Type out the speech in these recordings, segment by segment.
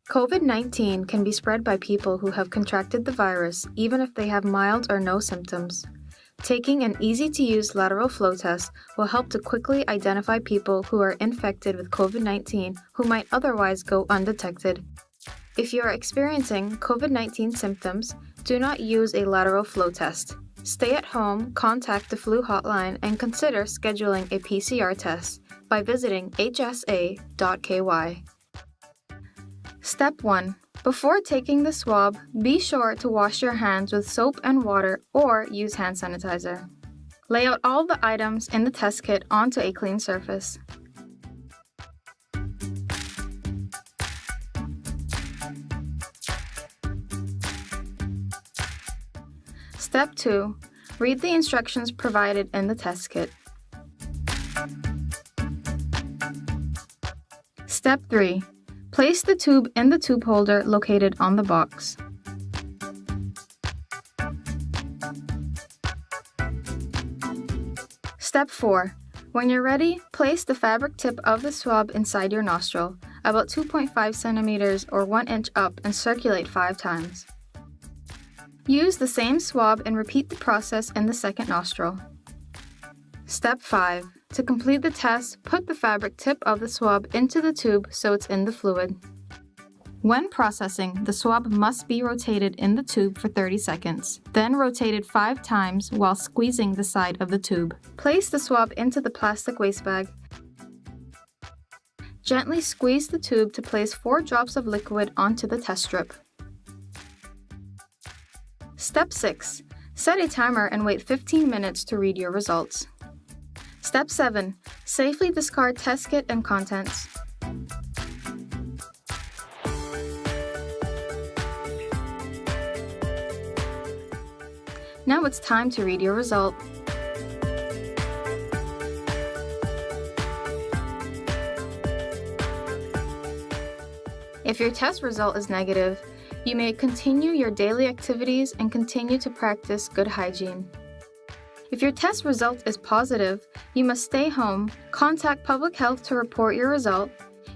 COVID-19 can be spread by people who have contracted the virus, even if they have mild or no symptoms. Taking an easy-to-use lateral flow test will help to quickly identify people who are infected with COVID-19 who might otherwise go undetected. If you are experiencing COVID-19 symptoms, do not use a lateral flow test. Stay at home, contact the flu hotline, and consider scheduling a PCR test by visiting hsa.ky. Step 1. Before taking the swab, be sure to wash your hands with soap and water or use hand sanitizer. Lay out all the items in the test kit onto a clean surface. Step 2. Read the instructions provided in the test kit. Step 3. Place the tube in the tube holder located on the box. Step 4. When you're ready, place the fabric tip of the swab inside your nostril, about 2.5 centimeters or 1 inch up, and circulate 5 times. Use the same swab and repeat the process in the second nostril. Step 5. To complete the test, put the fabric tip of the swab into the tube so it's in the fluid. When processing, the swab must be rotated in the tube for 30 seconds, then rotated 5 times while squeezing the side of the tube. Place the swab into the plastic waste bag. Gently squeeze the tube to place 4 drops of liquid onto the test strip. Step 6. Set a timer and wait 15 minutes to read your results. Step 7. Safely discard test kit and contents. Now it's time to read your result. If your test result is negative, you may continue your daily activities and continue to practice good hygiene. If your test result is positive, you must stay home, contact public health to report your result.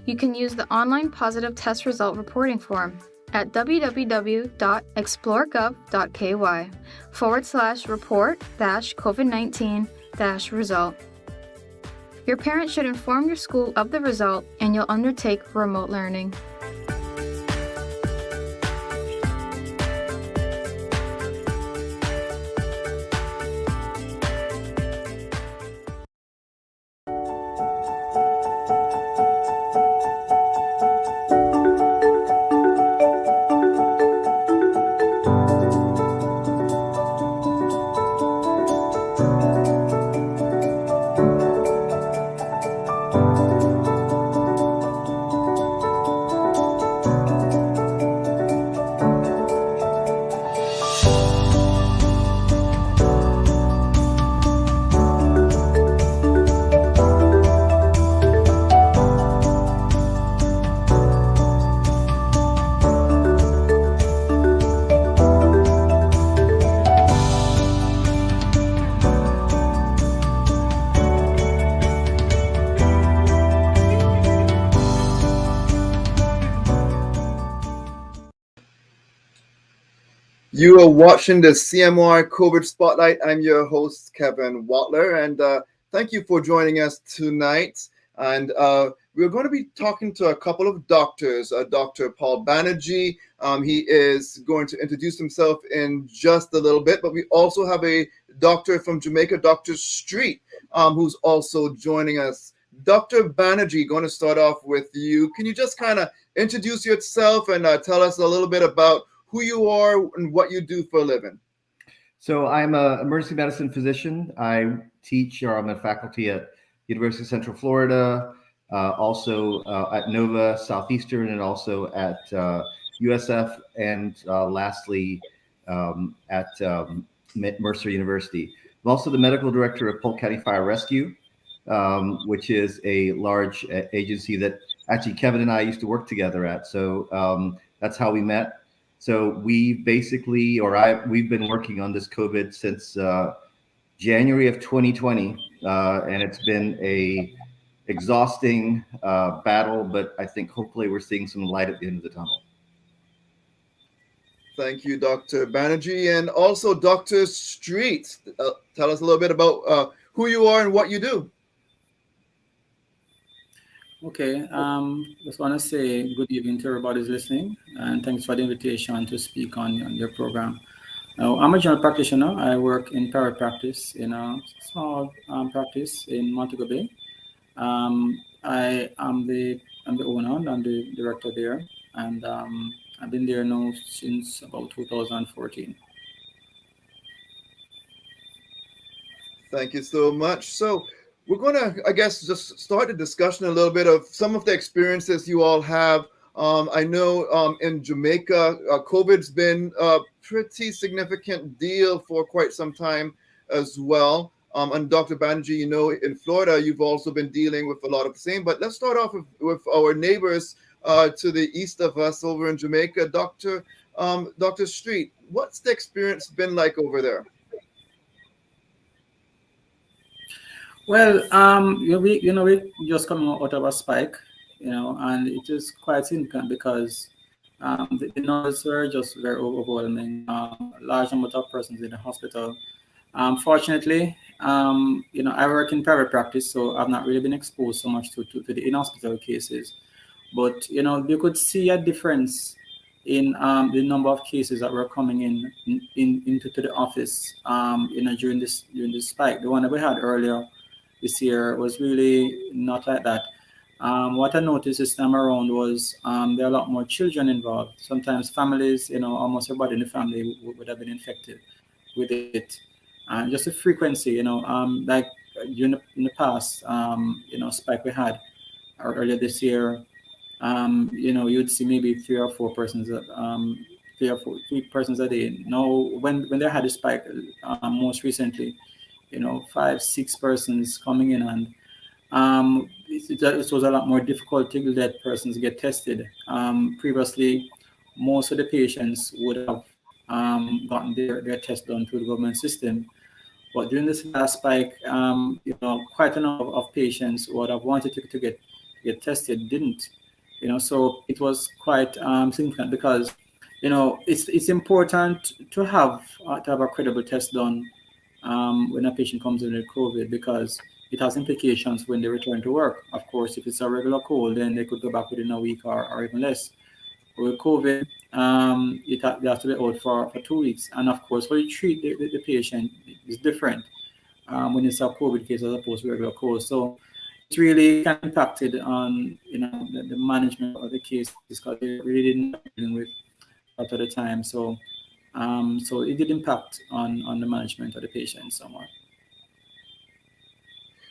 You can use the online positive test result reporting form at www.exploregov.ky/report-covid19-result. Your parents should inform your school of the result and you'll undertake remote learning. You are watching the CMR COVID Spotlight. I'm your host, Kevin Watler, and thank you for joining us tonight. And we're going to be talking to a couple of doctors. Dr. Paul Banerjee, he is going to introduce himself in just a little bit, but we also have a doctor from Jamaica, Dr. Street, who's also joining us. Dr. Banerjee, going to start off with you. Can you just kind of introduce yourself and tell us a little bit about who you are and what you do for a living? So I'm an emergency medicine physician. I teach, or I'm a faculty at University of Central Florida, also at Nova Southeastern, and also at USF, and lastly at Mercer University. I'm also the medical director of Polk County Fire Rescue, which is a large agency that actually Kevin and I used to work together at. So that's how we met. So we basically, we've been working on this COVID since January of 2020, and it's been a exhausting battle, but I think hopefully we're seeing some light at the end of the tunnel. Thank you, Dr. Banerjee, and also Dr. Street. Tell us a little bit about who you are and what you do. Okay, just want to say good evening to everybody's listening, and thanks for the invitation to speak on your program. Now, I'm a general practitioner. I work in private practice in a small practice in Montego Bay. I am the owner and I'm the director there, and I've been there now since about 2014. Thank you so much. So, we're going to, I guess, just start a discussion a little bit of some of the experiences you all have. I know in Jamaica, COVID's been a pretty significant deal for quite some time as well. And Dr. Banerjee, you know, in Florida, you've also been dealing with a lot of the same. But let's start off with our neighbors to the east of us over in Jamaica. Dr. Street, what's the experience been like over there? Well, we just coming out of a spike, and it is quite significant because the numbers were just very overwhelming. Large number of persons in the hospital. Fortunately, I work in private practice, so I've not really been exposed so much to the in-hospital cases. But you could see a difference in the number of cases that were coming into the office. During this spike, the one that we had earlier this year was really not like that. What I noticed this time around was there are a lot more children involved. Sometimes families, almost everybody in the family would have been infected with it. And just the frequency, like in the past, spike we had earlier this year, you'd see maybe three persons a day. Now, when they had a spike, most recently, five, six persons coming in, and it was a lot more difficult to let persons get tested. Previously, most of the patients would have gotten their test done through the government system. But during this last spike, quite a number of patients who would have wanted to get tested didn't. So it was quite significant because it's important to have a credible test done when a patient comes in with COVID, because it has implications when they return to work. Of course, if it's a regular cold, then they could go back within a week or even less. With COVID, they have to be out for 2 weeks. And of course, how you treat the patient is different when it's a COVID case as opposed to regular cold. So it's really kind of impacted on the management of the cases, because they really didn't know what they were dealing with a lot of the time. So it did impact on the management of the patient somewhat.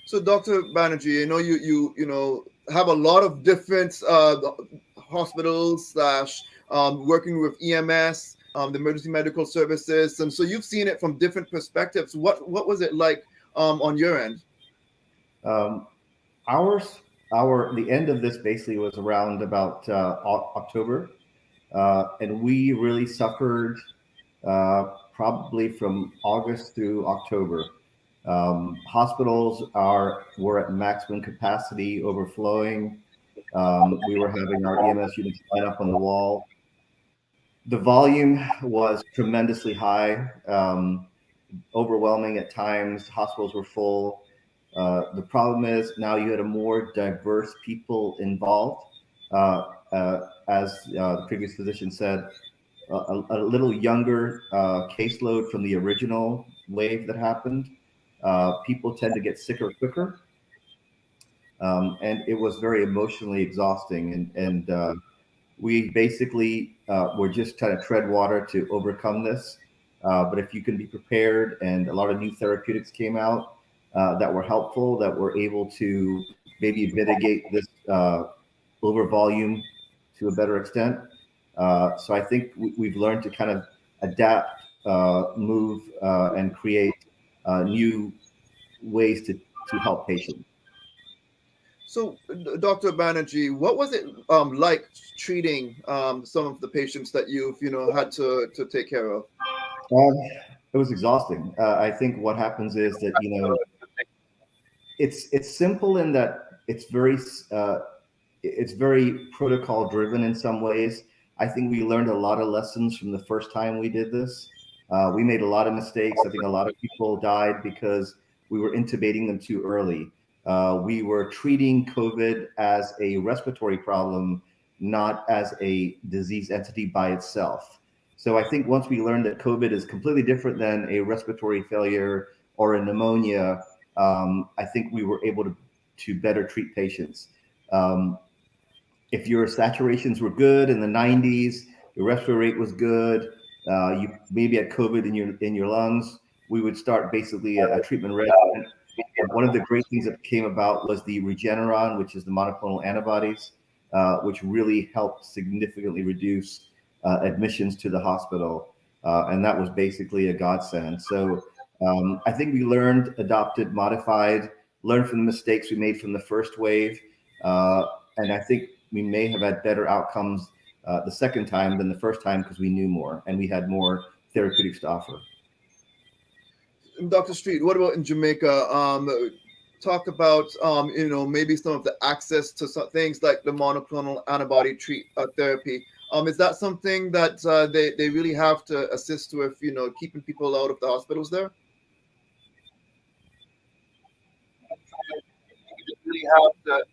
So, Dr. Banerjee, you have a lot of different hospitals slash working with EMS, the emergency medical services, and so you've seen it from different perspectives. What was it like on your end? Um, the end of this basically was around about October, and we really suffered probably from August through October. Hospitals were at maximum capacity, overflowing. We were having our EMS units line up on the wall. The volume was tremendously high, overwhelming at times. Hospitals were full. The problem is now you had a more diverse people involved. As the previous physician said, a little younger caseload from the original wave that happened. People tend to get sicker quicker. And it was very emotionally exhausting. And we basically were just trying to tread water to overcome this. But if you can be prepared, and a lot of new therapeutics came out that were helpful, that were able to maybe mitigate this over volume to a better extent. So I think we've learned to kind of adapt, move, and create new ways to help patients. So, Dr. Banerjee, what was it like treating some of the patients that you've had to take care of? It was exhausting. I think what happens is that it's simple in that it's very protocol driven in some ways. I think we learned a lot of lessons from the first time we did this. We made a lot of mistakes. I think a lot of people died because we were intubating them too early. We were treating COVID as a respiratory problem, not as a disease entity by itself. So I think once we learned that COVID is completely different than a respiratory failure or a pneumonia, I think we were able to better treat patients. If your saturations were good in the 90s, your respiratory rate was good, you maybe had COVID in your lungs, we would start basically a treatment regimen. One of the great things that came about was the Regeneron, which is the monoclonal antibodies, which really helped significantly reduce admissions to the hospital. And that was basically a godsend. So I think we learned, adopted, modified, learned from the mistakes we made from the first wave. And I think we may have had better outcomes the second time than the first time because we knew more and we had more therapeutics to offer. Dr. Street, what about in Jamaica? Talk about maybe some of the access to some things like the monoclonal antibody therapy. Is that something that they really have to assist with, keeping people out of the hospitals there? Really have to.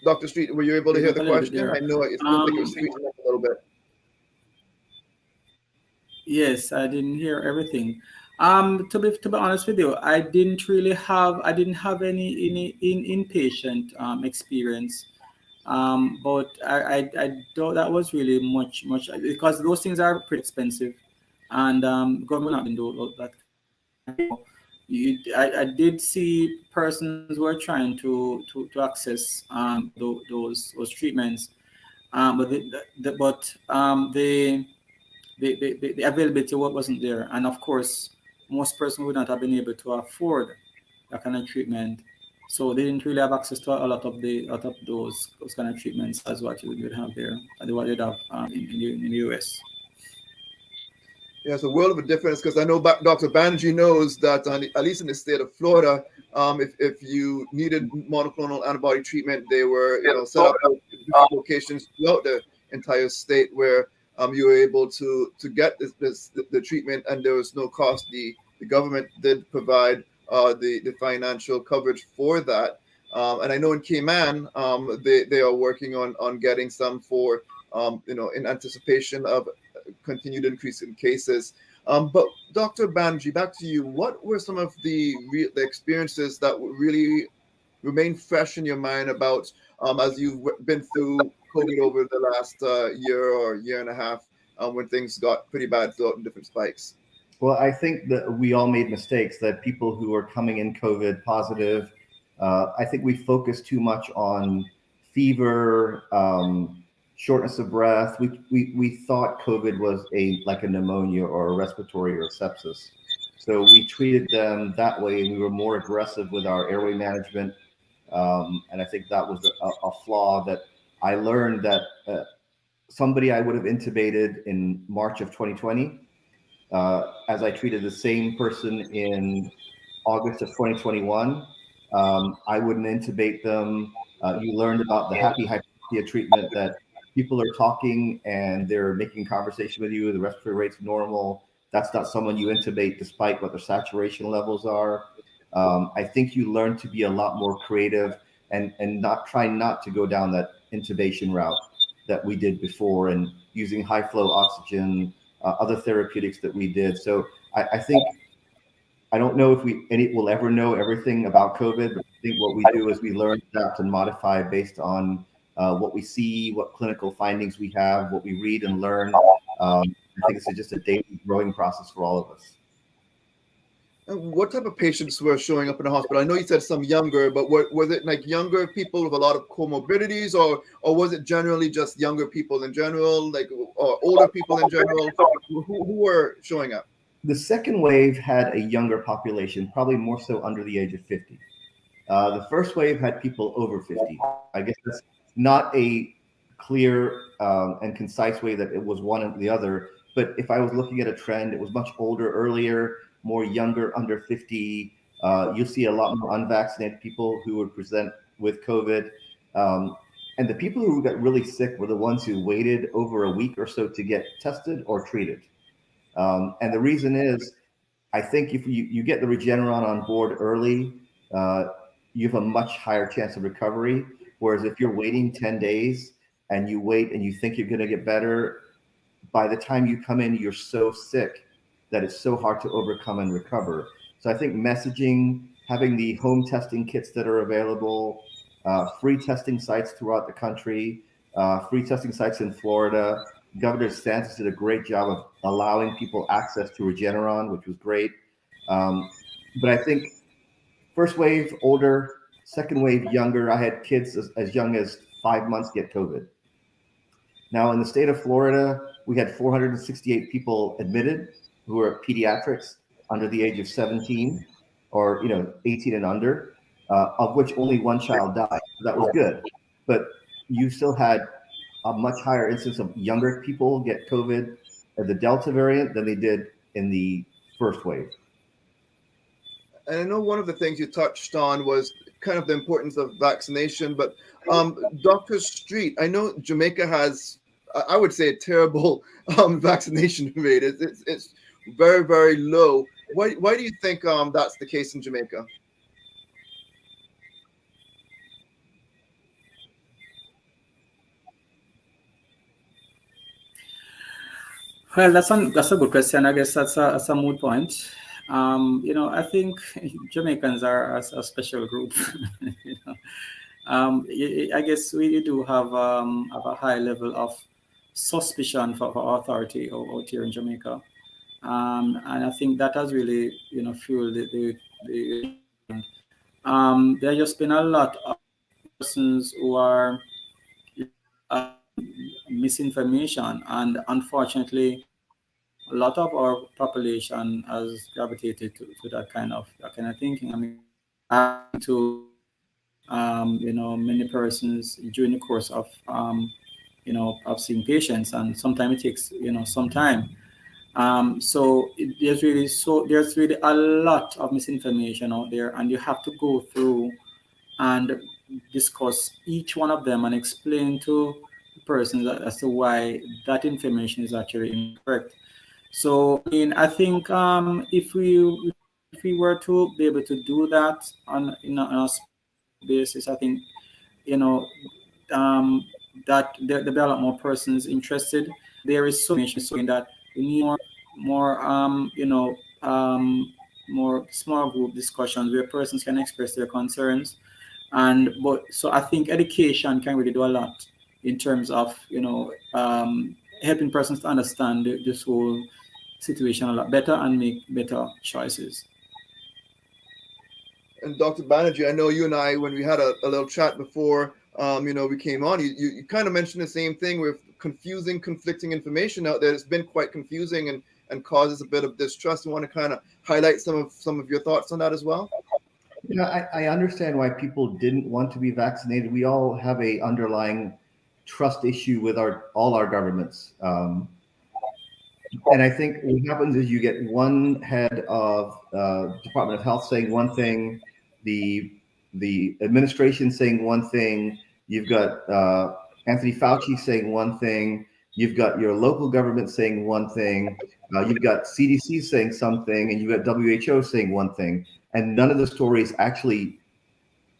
Dr. Street, were you able to hear the question? I know it seems like it was screeching up a little bit. Yes, I didn't hear everything. To be honest with you, I didn't have any inpatient experience. But I thought that was really much because those things are pretty expensive, and government not been do that. I did see persons who are trying to access those treatments, but the availability wasn't there, and of course, most persons would not have been able to afford that kind of treatment, so they didn't really have access to a lot of those kind of treatments as what you would have there, and what you'd have in the US. Yeah, it's a world of a difference because I know Dr. Banerjee knows that at least in the state of Florida, if you needed monoclonal antibody treatment, they were set up at different locations throughout the entire state where you were able to get the treatment, and there was no cost. The government did provide the financial coverage for that, and I know in Cayman they are working on getting some for in anticipation of continued increase in cases. But Dr. Banerjee, back to you. What were some of the experiences that really remain fresh in your mind about as you've been through COVID over the last year or year and a half when things got pretty bad throughout in different spikes? Well, I think that we all made mistakes, that people who are coming in COVID positive, I think we focused too much on fever, shortness of breath. We thought COVID was like a pneumonia or a respiratory or sepsis. So we treated them that way, and we were more aggressive with our airway management. And I think that was a flaw that I learned that somebody I would have intubated in March of 2020, as I treated the same person in August of 2021, I wouldn't intubate them. You learned about the happy hypoxia treatment, that people are talking and they're making conversation with you, the respiratory rate's normal. That's not someone you intubate despite what their saturation levels are. I think you learn to be a lot more creative and not to go down that intubation route that we did before, and using high flow oxygen, other therapeutics that we did. So I think, I don't know if we'll ever know everything about COVID, but I think what we do is we learn, adapt, and modify based on what we see, what clinical findings we have, what we read and learn. I think it's just a daily growing process for all of us. And what type of patients were showing up in the hospital? I know you said some younger, but was it like younger people with a lot of comorbidities, or was it generally just younger people in general, or older people in general? Who were showing up? The second wave had a younger population, probably more so under the age of 50. The first wave had people over 50. I guess that's not a clear and concise way that it was one or the other. But if I was looking at a trend, it was much older earlier. more younger, under 50. You'll see a lot more unvaccinated people who would present with COVID. And the people who got really sick were the ones who waited over a week or so to get tested or treated. And the reason is, I think if you get the Regeneron on board early, you have a much higher chance of recovery. Whereas if you're waiting 10 days and you wait and you think you're going to get better, by the time you come in, you're so sick that it's so hard to overcome and recover. So I think messaging, having the home testing kits that are available, free testing sites throughout the country, free testing sites in Florida. Governor DeSantis did a great job of allowing people access to Regeneron, which was great. But I think first wave, older, second wave, younger. I had kids as young as 5 months get COVID. Now in the state of Florida, we had 468 people admitted who are pediatrics under the age of 17 or 18 and under, of which only one child died. So that was good. But you still had a much higher incidence of younger people get COVID at the Delta variant than they did in the first wave. And I know one of the things you touched on was kind of the importance of vaccination, but Dr. Street, I know Jamaica has, I would say, a terrible vaccination rate. It's very, very low. Why do you think that's the case in Jamaica? Well, that's a good question. I guess that's a moot point. I think Jamaicans are a special group. you know. I guess we do have a high level of suspicion for authority out here in Jamaica, and I think that has really fueled the there has just been a lot of persons who are uh, misinformation, and unfortunately a lot of our population has gravitated to that kind of thinking. I mean, to many persons during the course of of seeing patients, and sometimes it takes some time. There's really a lot of misinformation out there, and you have to go through and discuss each one of them and explain to the person as to why that information is actually incorrect. So, I mean, I think if we were to be able to do that on a basis, I think you know um, that there'll be a lot more persons interested. There is so much showing that we need more more small group discussions where persons can express their concerns, but so I think education can really do a lot in terms of helping persons to understand this whole situation a lot better and make better choices. And Dr. Banerjee, I know you and I, when we had a little chat before, we came on, you kind of mentioned the same thing with conflicting information out there. It's been quite confusing and causes a bit of distrust. I want to kind of highlight some of your thoughts on that as well. I understand why people didn't want to be vaccinated. We all have a underlying trust issue with all our governments. And I think what happens is you get one head of Department of Health saying one thing, the administration saying one thing, you've got Anthony Fauci saying one thing, you've got your local government saying one thing, you've got CDC saying something, and you've got WHO saying one thing, and none of the stories actually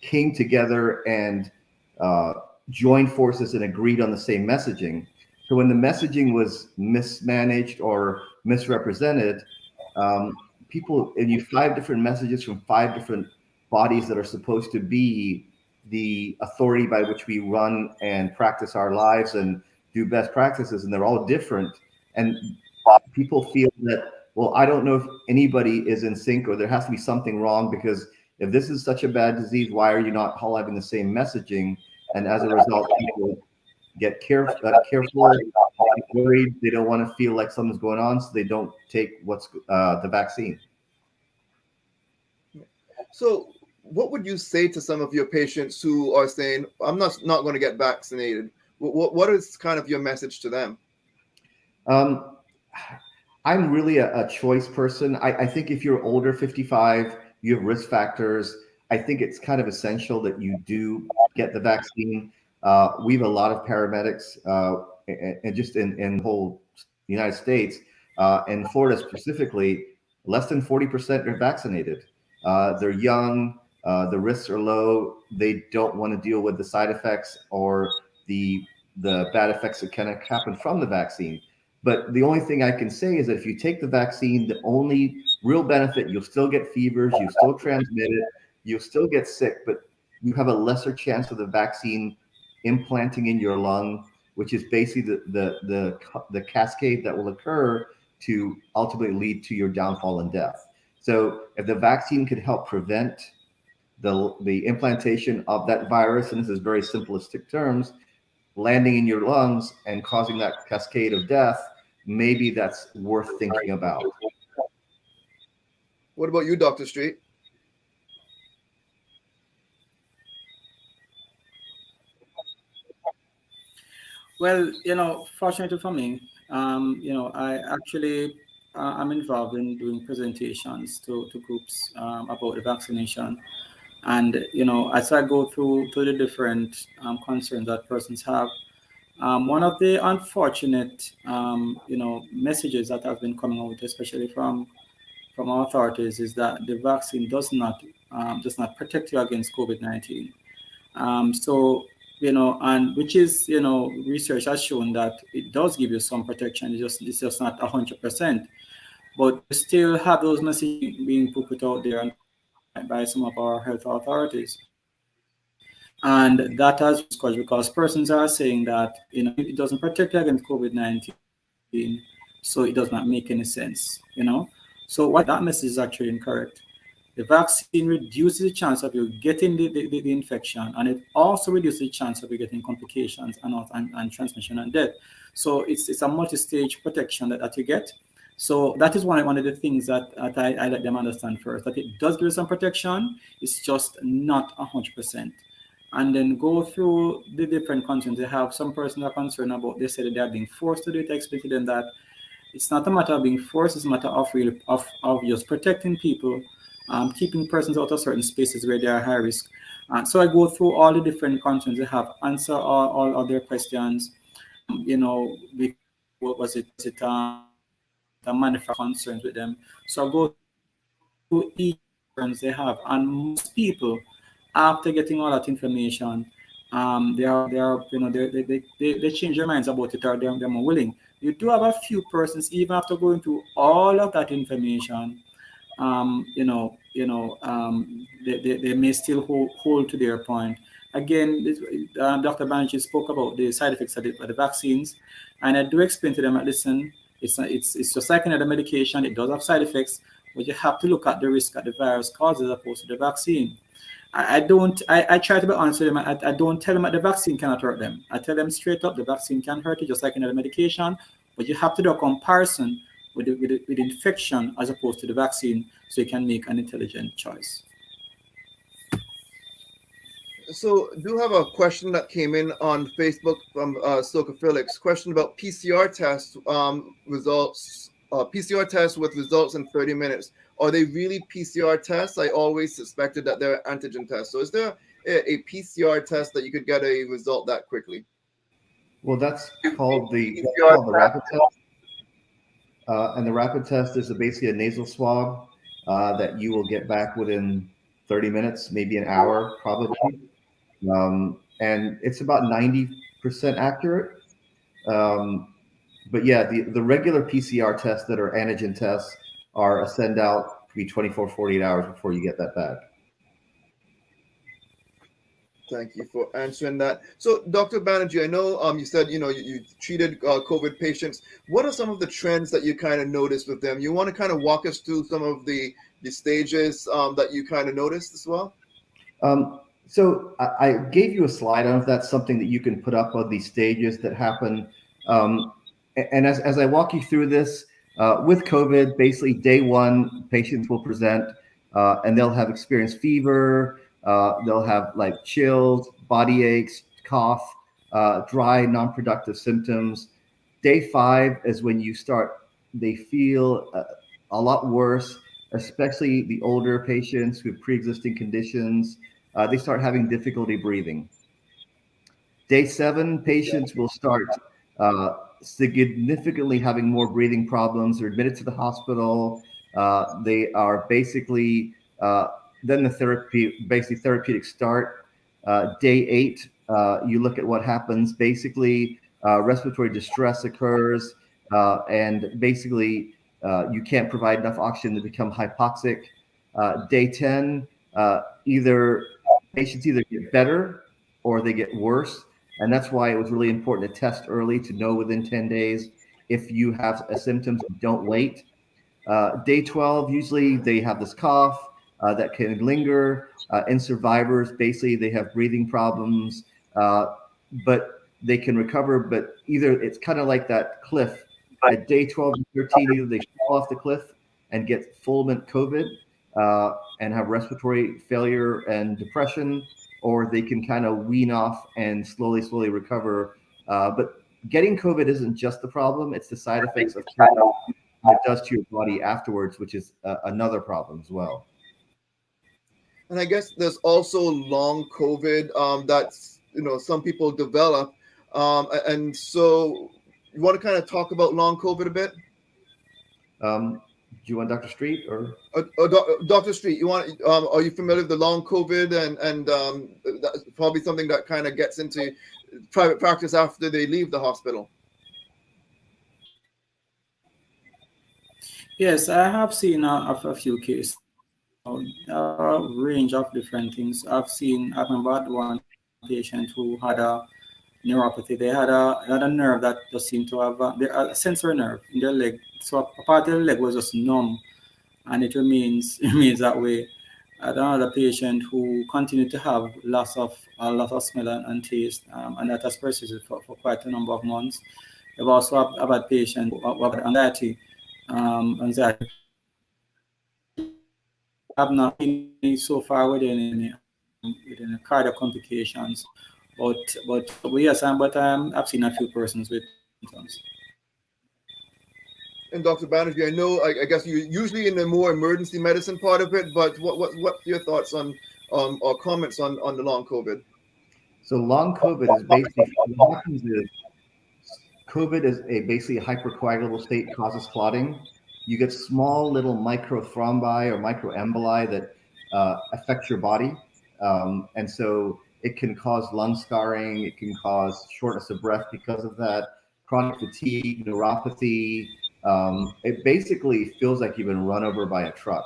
came together and joined forces and agreed on the same messaging. So when the messaging was mismanaged or misrepresented, people, and you 5 different messages from 5 different bodies that are supposed to be the authority by which we run and practice our lives and do best practices, and they're all different. And people feel that, well, I don't know if anybody is in sync, or there has to be something wrong, because if this is such a bad disease, why are you not all having the same messaging? And as a result, people get careful, worried. They don't want to feel like something's going on, so they don't take the vaccine. So what would you say to some of your patients who are saying, I'm not going to get vaccinated? What is kind of your message to them? I'm really a choice person. I think if you're older, 55, you have risk factors. I think it's kind of essential that you do get the vaccine. We have a lot of paramedics, and just in the whole United States, and Florida specifically, less than 40% are vaccinated. They're young. The risks are low. They don't want to deal with the side effects or the bad effects that can happen from the vaccine. But the only thing I can say is that if you take the vaccine, the only real benefit, you'll still get fevers, you still transmit it, you'll still get sick, but you have a lesser chance of the vaccine implanting in your lung, which is basically the cascade that will occur to ultimately lead to your downfall and death. So if the vaccine could help prevent the implantation of that virus, and this is very simplistic terms, landing in your lungs and causing that cascade of death, maybe that's worth thinking about. What about you, Dr. Street? Well, fortunately for me, I actually I'm involved in doing presentations to groups about the vaccination. And as I go through to the different concerns that persons have, one of the unfortunate messages that have been coming out, especially from our authorities, is that the vaccine does not protect you against COVID-19. So, and which is, research has shown that it does give you some protection. It's just not 100%. But we still have those messages being put out there and by some of our health authorities. And that has discouraged because persons are saying that, it doesn't protect you against COVID-19, so it does not make any sense. So what I'm saying is that message is actually incorrect. The vaccine reduces the chance of you getting the infection, and it also reduces the chance of you getting complications and transmission and death. So it's a multi-stage protection that you get. So that is one of the things that I let them understand first, that it does give you some protection, it's just not 100%. And then go through the different concerns. They have some persons are concerned about, they say that they are being forced to do it. I explain to them that it's not a matter of being forced, it's a matter of really of just protecting people, keeping persons out of certain spaces where they are high risk. So I go through all the different concerns they have, answer all of their questions. What was it? The manufacturer concerns with them. So I go through each concerns they have, and most people, after getting all that information, they change their minds about it, or they're more willing. You do have a few persons, even after going through all of that information, they may still hold to their point. Again, Dr. Banerjee spoke about the side effects of the vaccines, and I do explain to them that, listen, it's just like another medication. It does have side effects, but you have to look at the risk that the virus causes as opposed to the vaccine. I try to be honest with them. I don't tell them that the vaccine cannot hurt them. I tell them straight up, the vaccine can hurt you just like another medication, but you have to do a comparison with the infection as opposed to the vaccine, so you can make an intelligent choice. So, do have a question that came in on Facebook from Soka Felix. Question about PCR test results. PCR tests with results in 30 minutes. Are they really PCR tests? I always suspected that they're antigen tests. So, is there a PCR test that you could get a result that quickly? Well, that's called the rapid test. And the rapid test is basically a nasal swab that you will get back within 30 minutes, maybe an hour, probably. And it's about 90% accurate. But yeah, the regular PCR tests that are antigen tests are a send out to be 24, 48 hours before you get that back. Thank you for answering that. So, Dr. Banerjee, I know you said you treated COVID patients. What are some of the trends that you kind of noticed with them? You want to kind of walk us through some of the stages that you kind of noticed as well? So I gave you a slide. I don't know if that's something that you can put up on these stages that happen. And as I walk you through this, with COVID, basically day one, patients will present and they'll have experienced fever. They'll have like chills, body aches, cough, dry, non-productive symptoms. Day 5 is when you start they feel a lot worse, especially the older patients with pre-existing conditions. They start having difficulty breathing. Day 7, patients will start significantly having more breathing problems. They're admitted to the hospital. They are basically then the therapeutic start. Day 8, you look at what happens. Basically, respiratory distress occurs, and basically you can't provide enough oxygen to become hypoxic. Day 10, either patients either get better or they get worse. And that's why it was really important to test early to know within 10 days if you have symptoms. Don't wait. Day 12, usually they have this cough that can linger. In survivors, basically they have breathing problems, but they can recover. But either it's kind of like that cliff. At day 12 and 13, either they fall off the cliff and get fulminant COVID and have respiratory failure and depression, or they can kind of wean off and slowly recover. But getting COVID isn't just the problem; it's the side effects of COVID, what it does to your body afterwards, which is another problem as well. And I guess there's also long COVID that's some people develop, and so you want to kind of talk about long COVID a bit. Do you want Dr. Street or? Dr. Street, are you familiar with the long COVID, and that's probably something that kind of gets into private practice after they leave the hospital? Yes, I have seen a few cases. There are a range of different things. I remember I had one patient who had a neuropathy. They had a nerve that just seemed to have a sensory nerve in their leg. So a part of the leg was just numb, and it remains remains that way. I had another patient who continued to have loss of smell and taste, and that has persisted for quite a number of months. I've also have had patients who have anxiety. I've not seen any so far with any cardiac complications, but yes, I've seen a few persons with symptoms. And Dr. Banerjee, I know, I guess you usually in the more emergency medicine part of it, but what's your thoughts on or comments on the long COVID? So long COVID is basically what happens is COVID is basically a hypercoagulable state, causes clotting. You get small little microthrombi or microemboli that affect your body. And so it can cause lung scarring. It can cause shortness of breath because of that, chronic fatigue, neuropathy. It basically feels like you've been run over by a truck.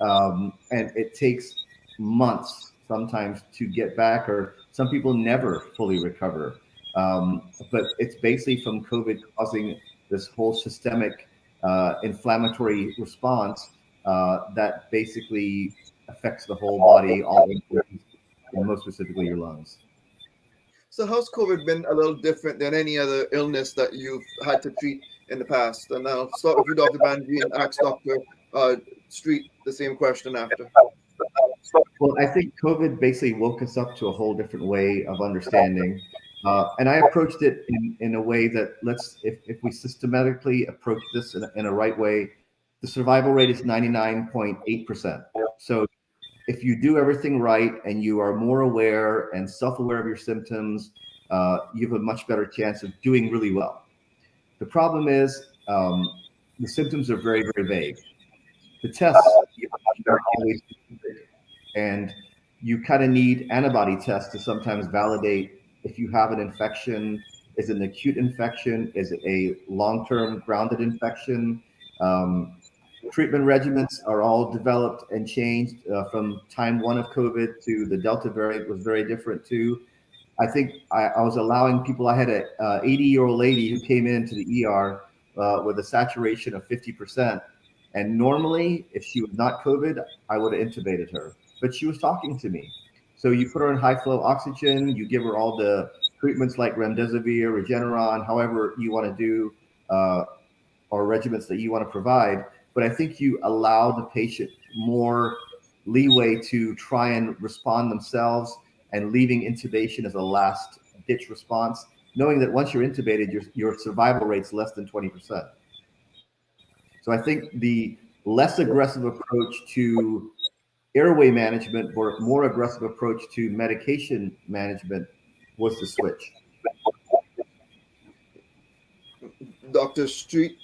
And it takes months sometimes to get back, or some people never fully recover. But it's basically from COVID causing this whole systemic inflammatory response that basically affects the whole body, all organs, and most specifically your lungs. So how's COVID been a little different than any other illness that you've had to treat in the past? And I'll start with you, Dr. Banerjee, and ask Dr. Street the same question after. Well, I think COVID basically woke us up to a whole different way of understanding. And I approached it in a way that if we systematically approach this in a right way, the survival rate is 99.8%. So if you do everything right and you are more aware and self-aware of your symptoms, you have a much better chance of doing really well. The problem is the symptoms are very, very vague. The tests are always specific, and you kind of need antibody tests to sometimes validate if you have an infection. Is it an acute infection? Is it a long-term grounded infection? Treatment regimens are all developed and changed from time one of COVID to the Delta variant was very different too. I think I was allowing people. I had a 80-year-old lady who came into the ER with a saturation of 50%. And normally, if she was not COVID, I would have intubated her. But she was talking to me. So you put her in high flow oxygen, you give her all the treatments like remdesivir, Regeneron, however you want to do, or regimens that you want to provide. But I think you allow the patient more leeway to try and respond themselves, and leaving intubation as a last ditch response, knowing that once you're intubated, your survival rate's less than 20%. So I think the less aggressive approach to airway management or more aggressive approach to medication management was the switch. Dr. Street.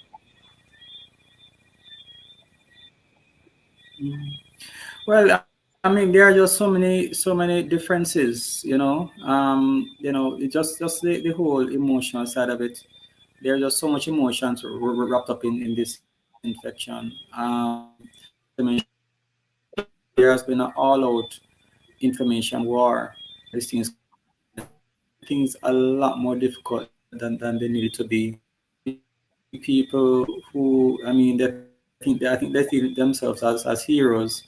Well, I mean, there are just so many differences, it's just the whole emotional side of it. There's just so much emotions wrapped up in this infection. As I mentioned earlier, there has been an all-out information war. These things coming in and making things a lot more difficult than they needed to be. You see people who, I mean, I think they see themselves as heroes,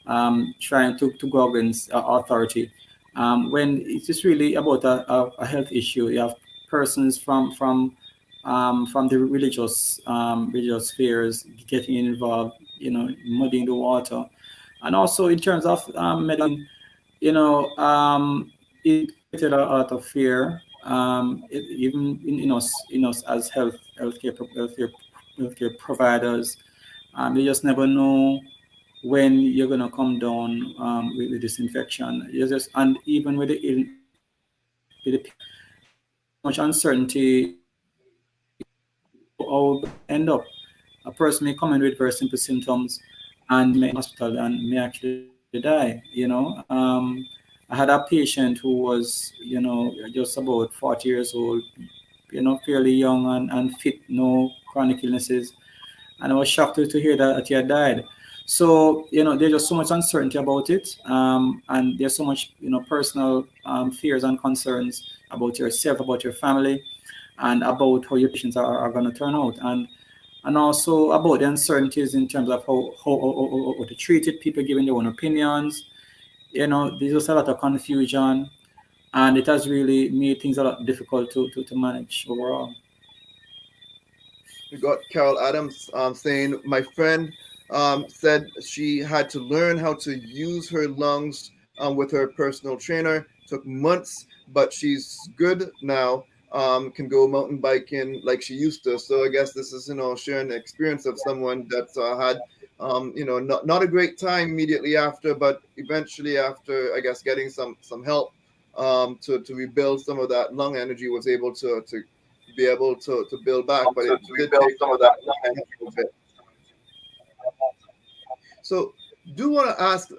trying to go against authority. When it's just really about a health issue, you have persons from the religious spheres getting involved, muddying the water, and also in terms of it created a lot of fear, even in us as healthcare providers. You just never know when you're gonna come down with this infection. You just and even with with the there's so much uncertainty. How we're gonna end up. A person may come in with very simple symptoms and may hospital and may actually die. I had a patient who was, just about 40 years old, fairly young and fit, no chronic illnesses. And I was shocked to hear that he had died. So, there's just so much uncertainty about it. And there's so much, personal fears and concerns about yourself, about your family, and about how your patients are going to turn out. And also about the uncertainties in terms of how to treat it, people giving their own opinions. There's just a lot of confusion, and it has really made things a lot difficult to manage overall. We got Carol Adams saying, my friend said she had to learn how to use her lungs with her personal trainer. Took months, but she's good now. Can go mountain biking like she used to. So I guess this is, sharing the experience of someone that's had, not a great time immediately after, but eventually after, I guess, getting some help to rebuild some of that lung energy, was able to be able to build back, but it did take a bit. So, do want to ask,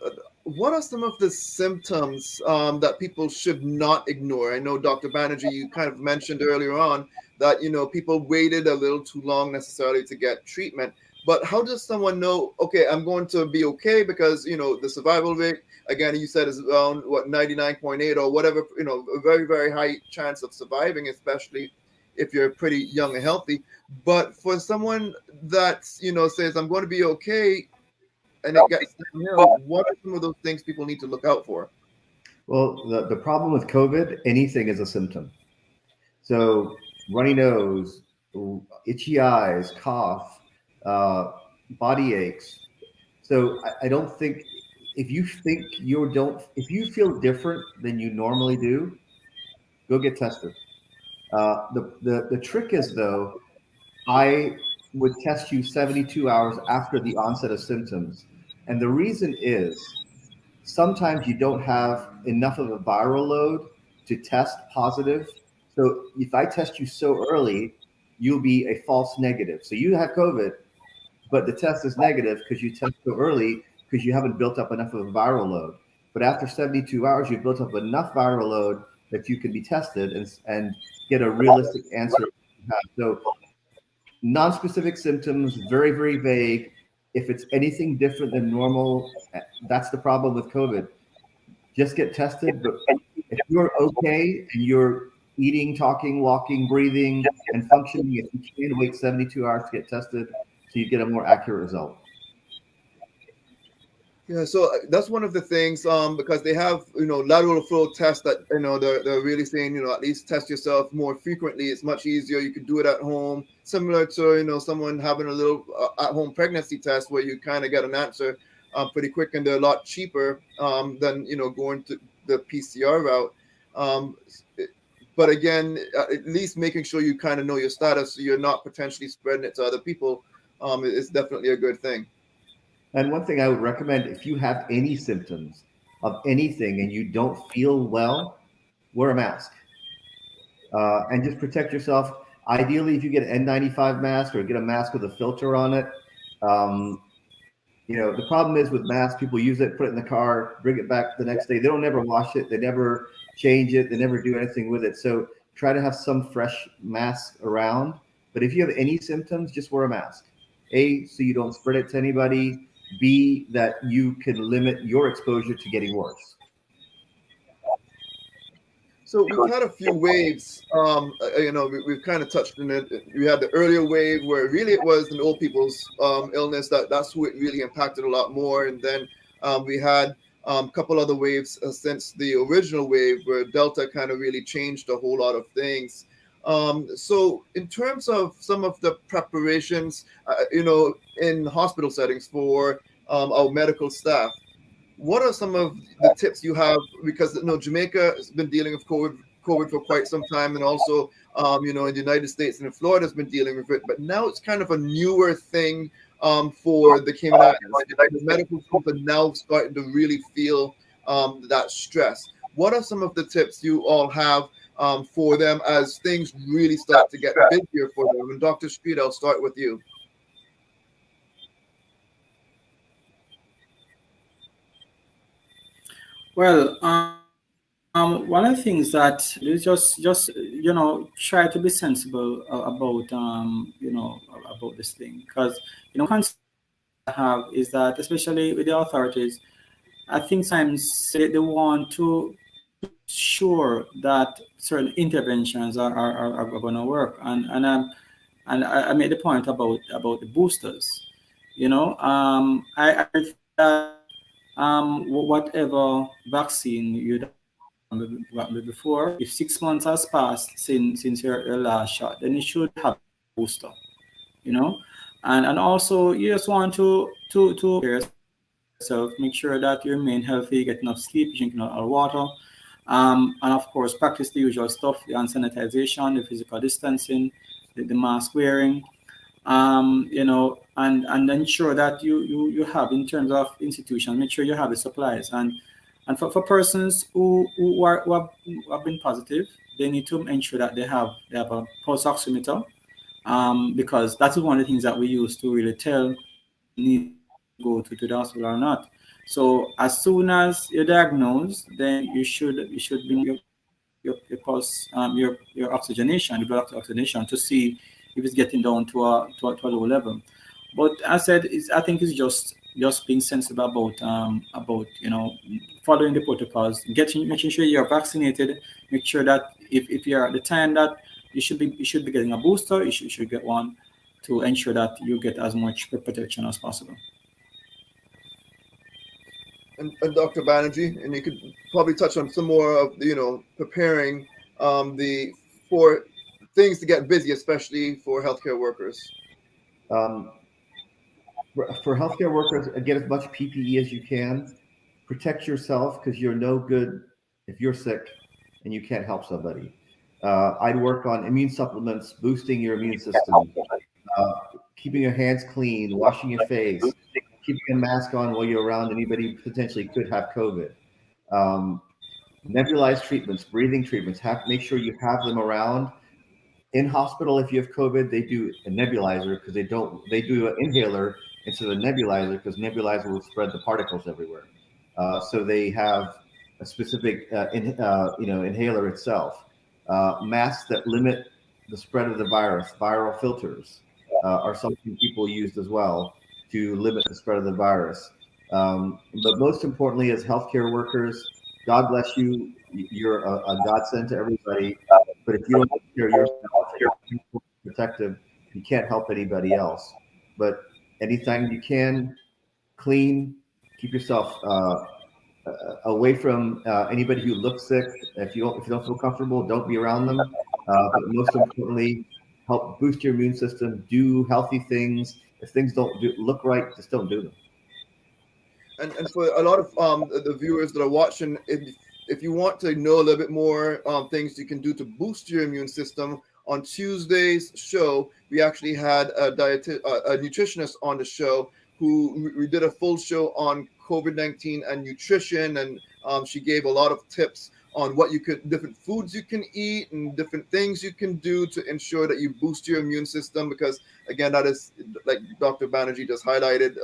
what are some of the symptoms that people should not ignore? I know, Dr. Banerjee, you kind of mentioned earlier on that people waited a little too long necessarily to get treatment. But how does someone know? Okay, I'm going to be okay, because the survival rate, again, you said, is around 99.8 or whatever. A very, very high chance of surviving, especially if you're pretty young and healthy. But for someone that says, I'm going to be okay, and it gets downhill, what are some of those things people need to look out for? Well, the problem with COVID, anything is a symptom. So runny nose, itchy eyes, cough, body aches. So I don't think, if you feel different than you normally do, go get tested. The trick is, though, I would test you 72 hours after the onset of symptoms. And the reason is sometimes you don't have enough of a viral load to test positive. So if I test you so early, you'll be a false negative. So you have COVID, but the test is negative because you test so early because you haven't built up enough of a viral load. But after 72 hours, you've built up enough viral load that you can be tested and get a realistic answer. So non-specific symptoms, very, very vague. If it's anything different than normal, that's the problem with COVID. Just get tested. But if you're okay and you're eating, talking, walking, breathing, and functioning, if you can, wait 72 hours to get tested so you get a more accurate result. Yeah, so that's one of the things, because they have, lateral flow tests that, they're really saying, at least test yourself more frequently. It's much easier. You could do it at home, similar to, someone having a little at-home pregnancy test where you kind of get an answer pretty quick, and they're a lot cheaper than, going to the PCR route. Um, but again, at least making sure you kind of know your status so you're not potentially spreading it to other people. it's definitely a good thing. And one thing I would recommend, if you have any symptoms of anything and you don't feel well, wear a mask and just protect yourself. Ideally, if you get an N95 mask or get a mask with a filter on it, um, the problem is with masks, people use it, put it in the car, bring it back the next day. They don't never wash it. They never change it. They never do anything with it. So try to have some fresh mask around. But if you have any symptoms, just wear a mask. A, so you don't spread it to anybody. B, that you can limit your exposure to getting worse. So we've had a few waves. We've kind of touched on it. We had the earlier wave where really it was an old people's illness that's who it really impacted a lot more. And then we had a couple other waves since the original wave where Delta kind of really changed a whole lot of things. So in terms of some of the preparations, in hospital settings for our medical staff, what are some of the tips you have? Because Jamaica has been dealing with COVID for quite some time, and also in the United States and in Florida has been dealing with it. But now it's kind of a newer thing for the Cayman Islands. The medical group are now starting to really feel that stress. What are some of the tips you all have for them as things really start to get busier for them? And Dr. Street, I'll start with you. Well, one of the things that is just try to be sensible about about this thing, because concern I have is that, especially with the authorities, I think sometimes they want to make sure that certain interventions are going to work, and I made the point about the boosters. I think that whatever vaccine you before, if 6 months has passed since your last shot, then you should have a booster. You know, and also you just want to care yourself, make sure that you remain healthy, get enough sleep, drink enough water, and of course practice the usual stuff: the hand sanitization, the physical distancing, the mask wearing, and ensure that you have, in terms of institutions, make sure you have the supplies. And for persons who have been positive, they need to ensure that they have a pulse oximeter, because that is one of the things that we use to really tell need to go to the hospital or not. So as soon as you're diagnosed, then you should bring your pulse, your oxygenation, the blood oxygenation, to see if it's getting down to a low level. But I said, I think it's just being sensible about following the protocols, making sure you're vaccinated, make sure that if you're at the time that you should be getting a booster, you should get one, to ensure that you get as much protection as possible. And Dr. Banerjee, and you could probably touch on some more of preparing the for things to get busy, especially for healthcare workers. Um, for healthcare workers, get as much PPE as you can. Protect yourself, because you're no good if you're sick and you can't help somebody. I'd work on immune supplements, boosting your immune system, keeping your hands clean, washing your face, keeping a mask on while you're around anybody who potentially could have COVID. Um, Nebulized treatments, breathing treatments, make sure you have them around. In hospital, if you have COVID, they do a nebulizer, because they do an inhaler instead of a nebulizer, because nebulizer will spread the particles everywhere. So they have a specific inhaler itself. Masks that limit the spread of the virus, viral filters, are something people used as well to limit the spread of the virus. But most importantly, as healthcare workers, God bless you. You're a godsend to everybody. But if you don't take care of yourself, you're protective, you can't help anybody else. But anytime you can, clean, keep yourself away from anybody who looks sick. If you don't feel comfortable, don't be around them. But most importantly, help boost your immune system. Do healthy things. If things don't look right, just don't do them. And for a lot of the viewers that are watching, if you want to know a little bit more things you can do to boost your immune system, on Tuesday's show, we actually had a nutritionist on the show who we did a full show on COVID-19 and nutrition, and she gave a lot of tips on different foods you can eat and different things you can do to ensure that you boost your immune system. Because again, that is, like Dr. Banerjee just highlighted,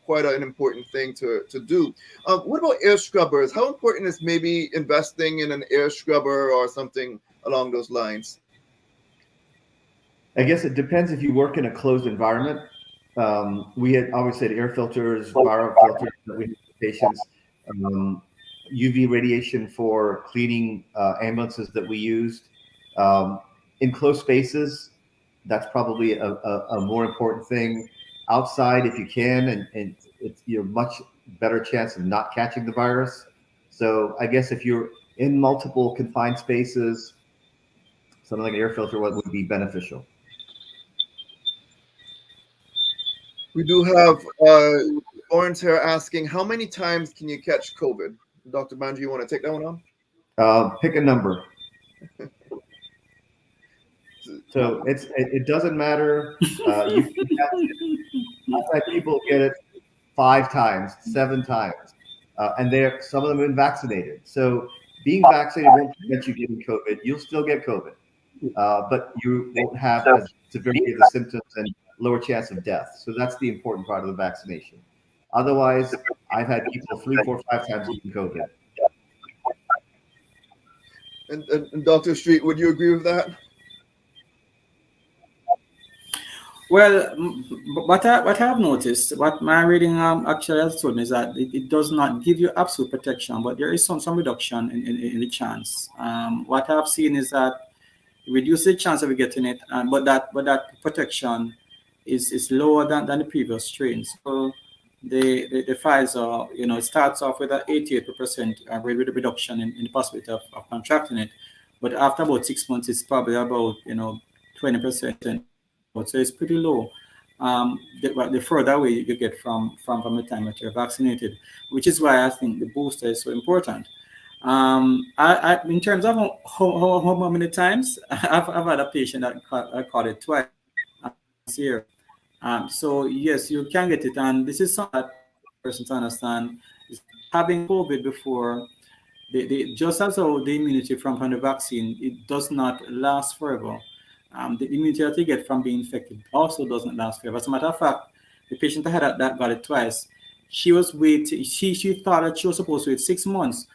quite an important thing to do. What about air scrubbers? How important is maybe investing in an air scrubber or something along those lines? I guess it depends if you work in a closed environment. We had always said air filters, viral filters that we have for patients, UV radiation for cleaning ambulances that we used. In closed spaces, that's probably a more important thing. Outside, if you can, and it's you're much better chance of not catching the virus. So I guess if you're in multiple confined spaces, something like an air filter would be beneficial. We do have Lawrence here asking, how many times can you catch COVID? Dr. Banerjee, you want to take that one on? Pick a number. So it doesn't matter. I've had people get it 5 times, 7 times, and some of them have been vaccinated. So being vaccinated won't prevent you getting COVID. You'll still get COVID, but you won't have as severity of the symptoms and lower chance of death. So that's the important part of the vaccination. Otherwise, I've had people 3, 4, 5 times getting COVID. And Dr. Street, would you agree with that? Well, what I have noticed, what my reading actually has told me is that it does not give you absolute protection, but there is some reduction in the chance. What I've seen is that it reduces the chance of you getting it, but that protection is lower than the previous strain. So the Pfizer, it starts off with an 88% reduction in the possibility of contracting it, but after about 6 months, it's probably about 20%. So it's pretty low. The further away you get from the time that you're vaccinated, which is why I think the booster is so important. I in terms of how many times I've had a patient that I caught it twice this year. So yes, you can get it, and this is something that person to understand. Is having COVID before, just as how the immunity from the vaccine, it does not last forever. The immunity that you get from being infected also doesn't last forever. As a matter of fact, the patient I had that got it twice, she was waiting. She thought that she was supposed to wait 6 months.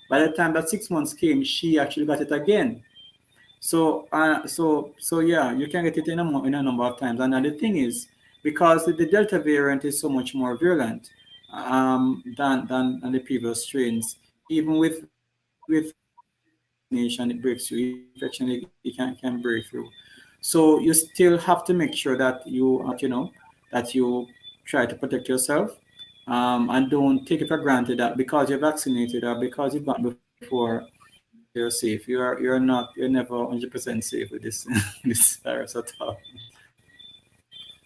By the time that 6 months came, she actually got it again. So yeah, you can get it in a number of times. And the thing is, because the Delta variant is so much more virulent than the previous strains, even with vaccination, it breaks through. Infection, it can break through. So you still have to make sure that that you try to protect yourself, and don't take it for granted that because you're vaccinated or because you've got before you're safe. You're never 100% safe with this this virus at all.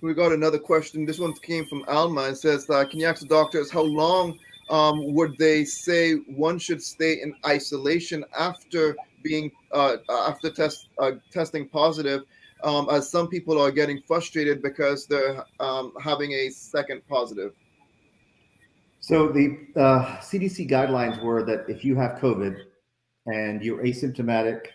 We got another question. This one came from Alma and says, can you ask the doctors how long would they say one should stay in isolation after being testing positive, as some people are getting frustrated because they're having a second positive? So the CDC guidelines were that if you have COVID and you're asymptomatic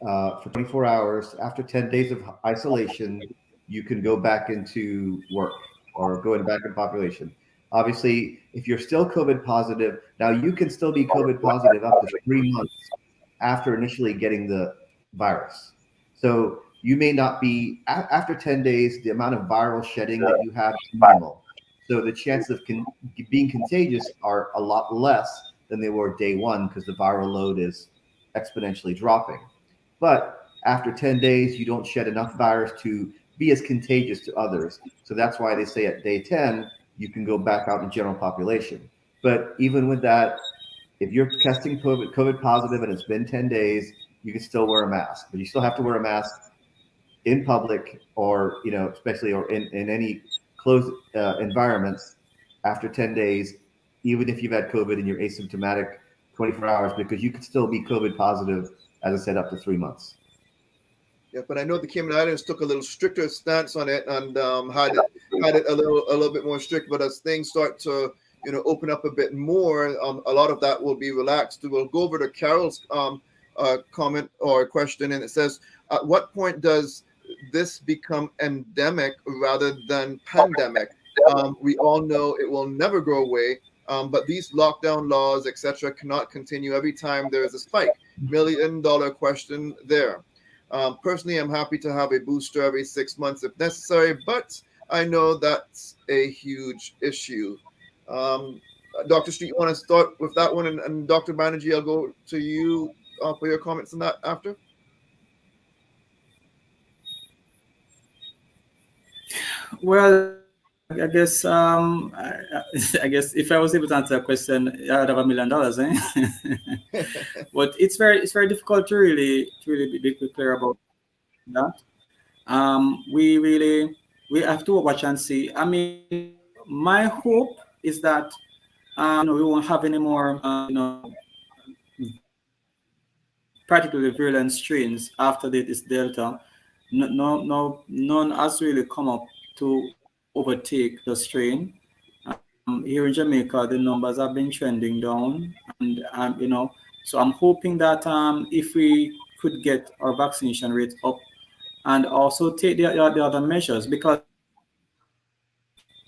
for 24 hours, after 10 days of isolation, you can go back into work or go back in population. Obviously, if you're still COVID positive, now you can still be COVID positive up to 3 months after initially getting the virus. So you may not be, after 10 days, the amount of viral shedding that you have is minimal. So the chances of being contagious are a lot less than they were day one because the viral load is exponentially dropping. But after 10 days, you don't shed enough virus to be as contagious to others. So that's why they say at day 10, you can go back out in general population. But even with that, if you're testing COVID positive and it's been 10 days, you can still wear a mask. But you still have to wear a mask in public or, especially or in any closed environments after 10 days, even if you've had COVID and you're asymptomatic 24 hours, because you could still be COVID positive, as I said, up to 3 months. Yeah, but I know the Cayman Islands took a little stricter stance on it and had it a little bit more strict. But as things start to open up a bit more, a lot of that will be relaxed. We'll go over to Carol's comment or question, and it says, "At what point does this become endemic rather than pandemic? We all know it will never go away, but these lockdown laws, etc., cannot continue every time there is a spike. $1 million question there." Personally, I'm happy to have a booster every 6 months if necessary, but I know that's a huge issue. Um, Dr. Street, you want to start with that one? And Dr. Banerjee, I'll go to you for your comments on that after. Well, I guess I guess if I was able to answer a question, I'd have $1 million, eh? But it's very difficult to really be clear about that. We have to watch and see. I mean, my hope is that we won't have any more particularly virulent strains after this Delta. None has really come up to overtake the strain. Here in Jamaica, the numbers have been trending down, and so I'm hoping that if we could get our vaccination rates up and also take the other measures, because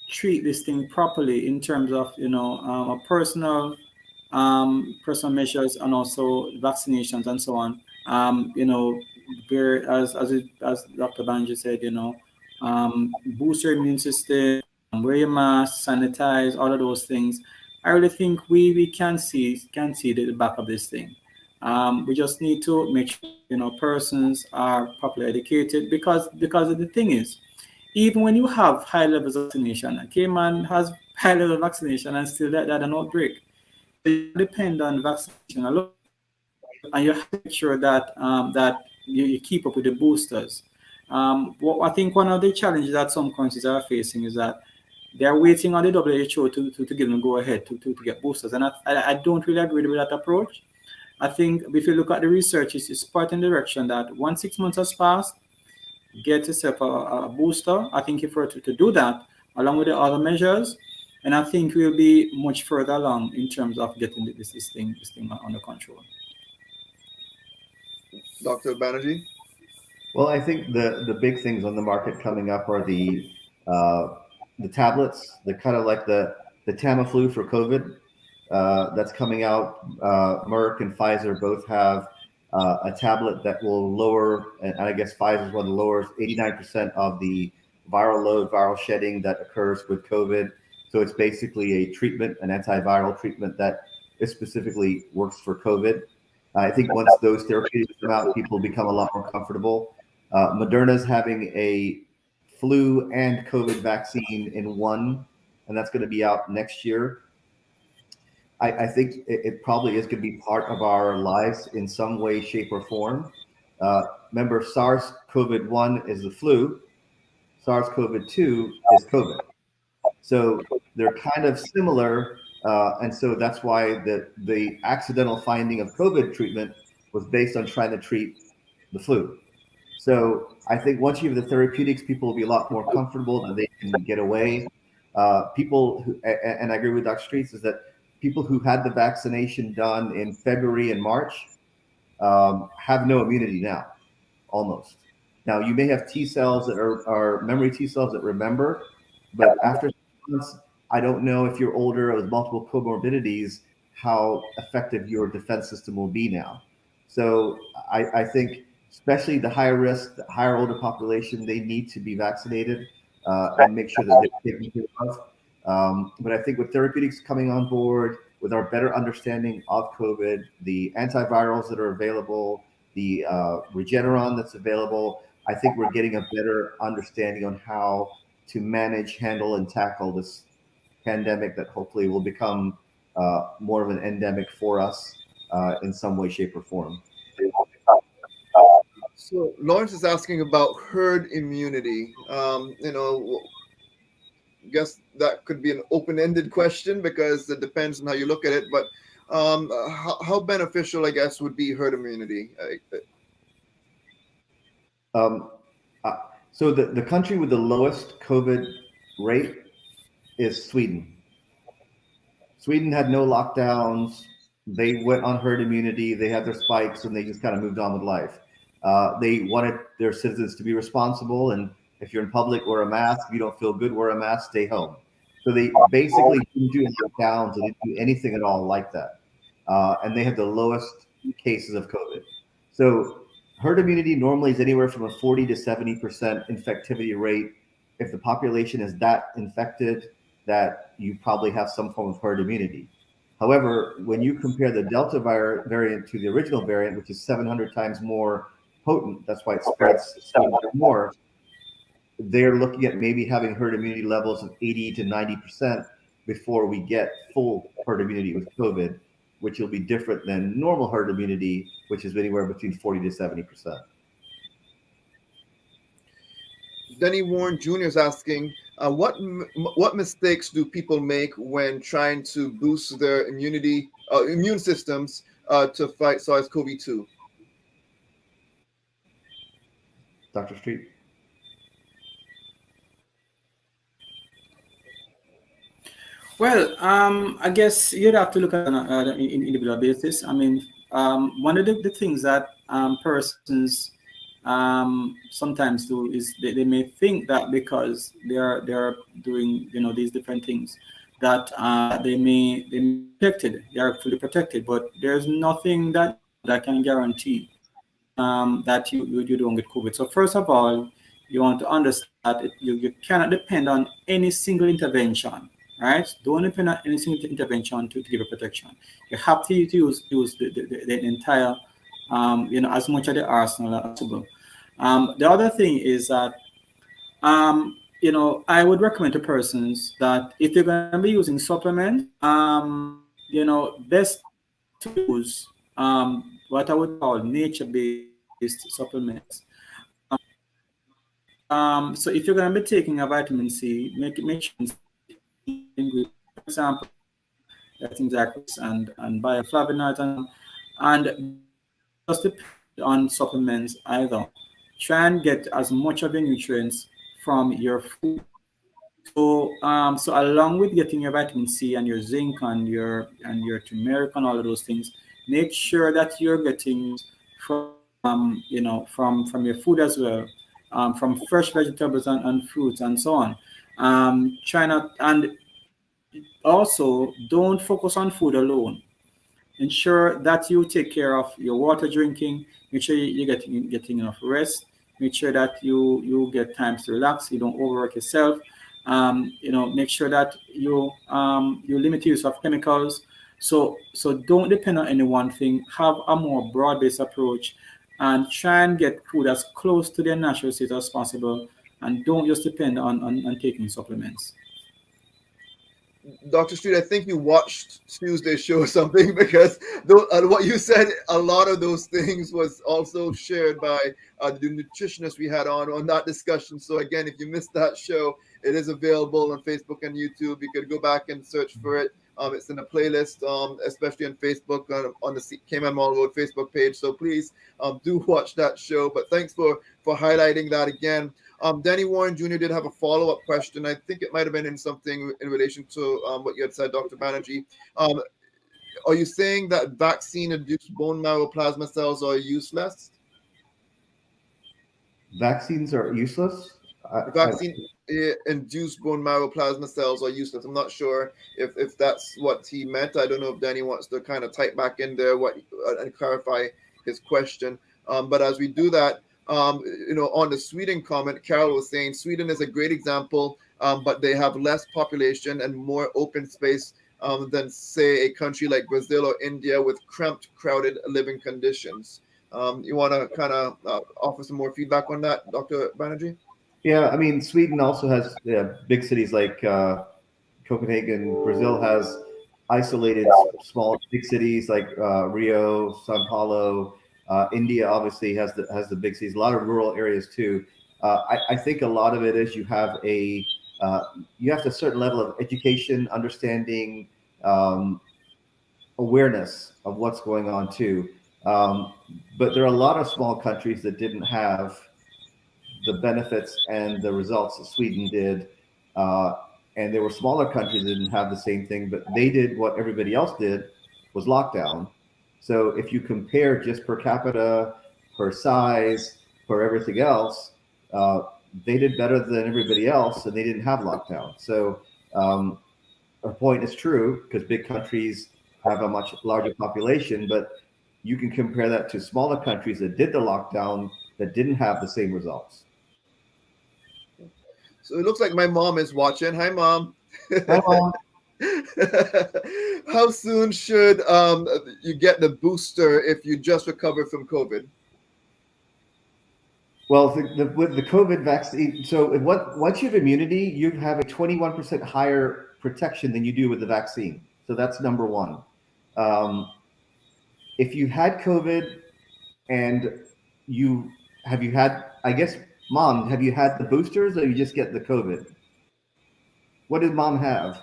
treat this thing properly in terms of a personal measures and also vaccinations and so on. Where as Dr. Banji said, boost your immune system, wear your mask, sanitize, all of those things. I really think we can see the back of this thing. We just need to make sure persons are properly educated, because the thing is, even when you have high levels of vaccination, Cayman has high level of vaccination and still that an outbreak. You depend on vaccination alone, and you have to make sure that you keep up with the boosters. What I think one of the challenges that some countries are facing is that they are waiting on the WHO to give them go ahead to get boosters, and I don't really agree with that approach. I think if you look at the research, it's pointing in the direction that once 6 months has passed, get yourself a booster. I think if we're to do that along with the other measures, and I think we'll be much further along in terms of getting this thing under control. Dr. Banerjee? Well, I think the big things on the market coming up are the tablets, the kind of like the Tamiflu for COVID that's coming out. Merck and Pfizer both have a tablet that will lower, and I guess Pfizer's one that lowers 89% of the viral load, viral shedding that occurs with COVID. So it's basically a treatment, an antiviral treatment that specifically works for COVID. I think once those therapeutics come out, people become a lot more comfortable. Moderna's having a flu and COVID vaccine in one, and that's going to be out next year. I think it probably is going to be part of our lives in some way, shape, or form. Remember, SARS-CoV-1 is the flu. SARS-CoV-2 is COVID. So they're kind of similar, and so that's why the accidental finding of COVID treatment was based on trying to treat the flu. So I think once you have the therapeutics, people will be a lot more comfortable that they can get away. People who, and I agree with Dr. Streets, is that people who had the vaccination done in February and March have no immunity now, almost. Now you may have T cells that are memory T cells that remember, but after 6 months, I don't know if you're older with multiple comorbidities, how effective your defense system will be now. So I think especially the higher risk, the higher older population, they need to be vaccinated and make sure that they're taken care of. But I think with therapeutics coming on board, with our better understanding of COVID, the antivirals that are available, the Regeneron that's available, I think we're getting a better understanding on how to manage, handle, and tackle this pandemic that hopefully will become more of an endemic for us in some way, shape, or form. So Lawrence is asking about herd immunity. I guess that could be an open-ended question because it depends on how you look at it. But how beneficial, I guess, would be herd immunity? Um, uh, so the country with the lowest COVID rate is Sweden. Sweden had no lockdowns. They went on herd immunity. They had their spikes, and they just kind of moved on with life. They wanted their citizens to be responsible, and if you're in public, wear a mask. If you don't feel good, wear a mask. Stay home. So they basically didn't do lockdowns. They didn't do anything at all like that, and they had the lowest cases of COVID. So herd immunity normally is anywhere from a 40 to 70% infectivity rate. If the population is that infected, that you probably have some form of herd immunity. However, when you compare the Delta variant to the original variant, which is 700 times more potent, that's why it spreads 700 more, they're looking at maybe having herd immunity levels of 80 to 90% before we get full herd immunity with COVID, which will be different than normal herd immunity, which is anywhere between 40 to 70%. Denny Warren Jr. is asking, what mistakes do people make when trying to boost their immune systems to fight SARS-CoV-2? Dr. Street? Well, I guess you'd have to look at an individual basis. I mean, one of the things that persons sometimes do is they may think that because they're doing these different things that they may be protected, they are fully protected, but there's nothing that can guarantee that you don't get COVID. So first of all, you want to understand that you cannot depend on any single intervention, right? Don't depend on any single intervention to give a protection. You have to use the entire, as much of the arsenal as possible. The other thing is that, I would recommend to persons that if they're going to be using supplements, best to use what I would call nature-based supplements. So if you're going to be taking a vitamin C, make sure ingredients, for example, things like and bioflavonoids and just depend on supplements either. Try and get as much of the nutrients from your food. So along with getting your vitamin C and your zinc and your turmeric and all of those things, make sure that you're getting from your food as well, from fresh vegetables and fruits and so on. Try not and also don't focus on food alone. Ensure that you take care of your water drinking. Make sure you're getting enough rest. Make sure that you get times to relax. You don't overwork yourself. Make sure that you limit the use of chemicals. So don't depend on any one thing. Have a more broad-based approach, and try and get food as close to their natural state as possible. And don't just depend on taking supplements. Dr. Street, I think you watched Tuesday's show or something because what you said, a lot of those things was also shared by the nutritionist we had on that discussion. So again, if you missed that show, it is available on Facebook and YouTube. You could go back and search for it. It's in a playlist, especially on Facebook, on the Cayman Mall Road Facebook page. So please do watch that show. But thanks for highlighting that again. Danny Warren Jr. did have a follow-up question. I think it might have been in something in relation to what you had said, Dr. Banerjee. Are you saying that vaccine-induced bone marrow plasma cells are useless? Vaccines are useless? Vaccine-induced bone marrow plasma cells are useless. I'm not sure if that's what he meant. I don't know if Danny wants to kind of type back in there and clarify his question. But as we do that, on the Sweden comment, Carol was saying Sweden is a great example, but they have less population and more open space than, say, a country like Brazil or India with cramped, crowded living conditions. You want to kind of offer some more feedback on that, Dr. Banerjee? Yeah, I mean, Sweden also has big cities like Copenhagen. Brazil has isolated small big cities like Rio, Sao Paulo. India obviously has the big cities. A lot of rural areas too. I think a lot of it is you have a certain level of education, understanding, awareness of what's going on too. But there are a lot of small countries that didn't have the benefits and the results that Sweden did. And there were smaller countries that didn't have the same thing, but they did what everybody else did, was lockdown. So if you compare just per capita, per size, per everything else, they did better than everybody else, and they didn't have lockdown. So her point is true, because big countries have a much larger population, but you can compare that to smaller countries that did the lockdown that didn't have the same results. So it looks like my mom is watching. Hi, Mom. Hi, Mom. How soon should you get the booster if you just recovered from COVID? Well, with the COVID vaccine, so once you have immunity, you have a 21% higher protection than you do with the vaccine. So that's number one. If you had COVID and you had, I guess, Mom, have you had the boosters, or you just get the COVID? What did Mom have?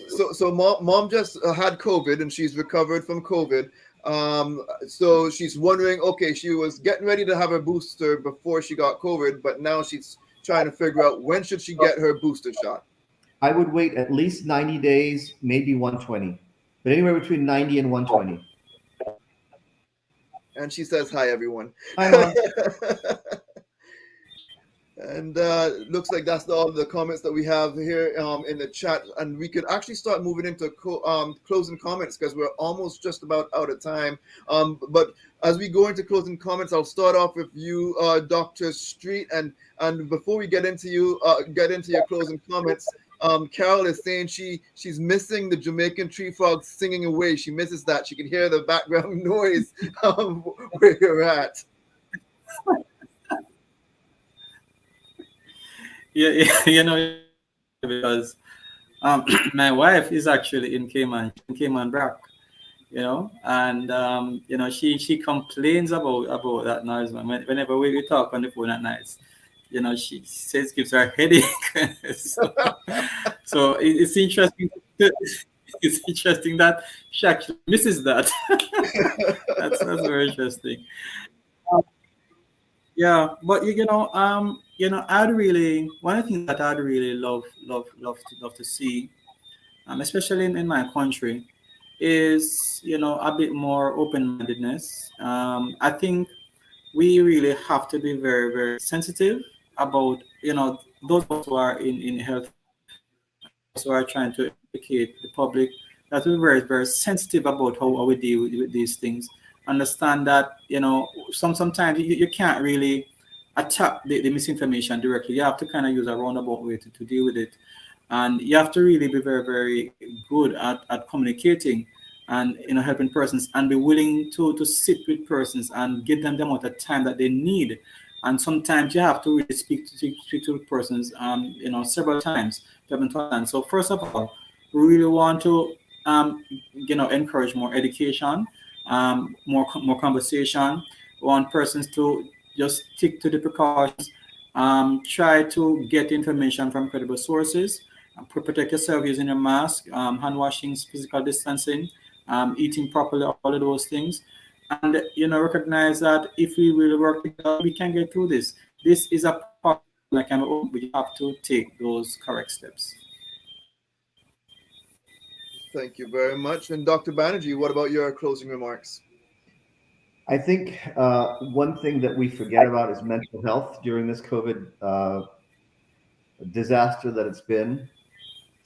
So mom just had COVID and she's recovered from COVID. So she's wondering, okay, she was getting ready to have her booster before she got COVID, but now she's trying to figure out when should she get her booster shot. I would wait at least 90 days, maybe 120, but anywhere between 90 and 120. And she says, hi, everyone. Hi, Mom. And looks like that's all the comments that we have here in the chat. And we could actually start moving into closing comments, because we're almost just about out of time. But as we go into closing comments, I'll start off with you, Dr. Street. And before we get into your closing comments, Carol is saying she's missing the Jamaican tree frogs singing away. She misses that. She can hear the background noise where you're at. Yeah, because my wife is actually in Cayman Brac, and she complains about that noise, man. Whenever we talk on the phone at night, she says it gives her a headache. so it's interesting. It's interesting that she actually misses that. that's very interesting. Yeah, but I'd really, one of the things that I'd really love to see, especially in my country, is a bit more open-mindedness. I think we really have to be very, very sensitive about those of us who are in health, those who are trying to educate the public, that we're very, very sensitive about how we deal with these things. Understand that sometimes you can't really attack the misinformation directly. You have to kind of use a roundabout way to deal with it, and you have to really be very, very good at communicating and helping persons, and be willing to sit with persons and give them the amount of time that they need. And sometimes you have to really speak to persons several times to have them to understand. So first of all, we really want to encourage more education, more conversation. We want persons to just stick to the precautions, try to get information from credible sources, protect yourself using your mask, hand washing, physical distancing, eating properly, all of those things. And recognize that if we really work together, we can get through this. This is a problem, like we have to take those correct steps. Thank you very much. And Dr. Banerjee, what about your closing remarks? I think one thing that we forget about is mental health during this COVID disaster that it's been.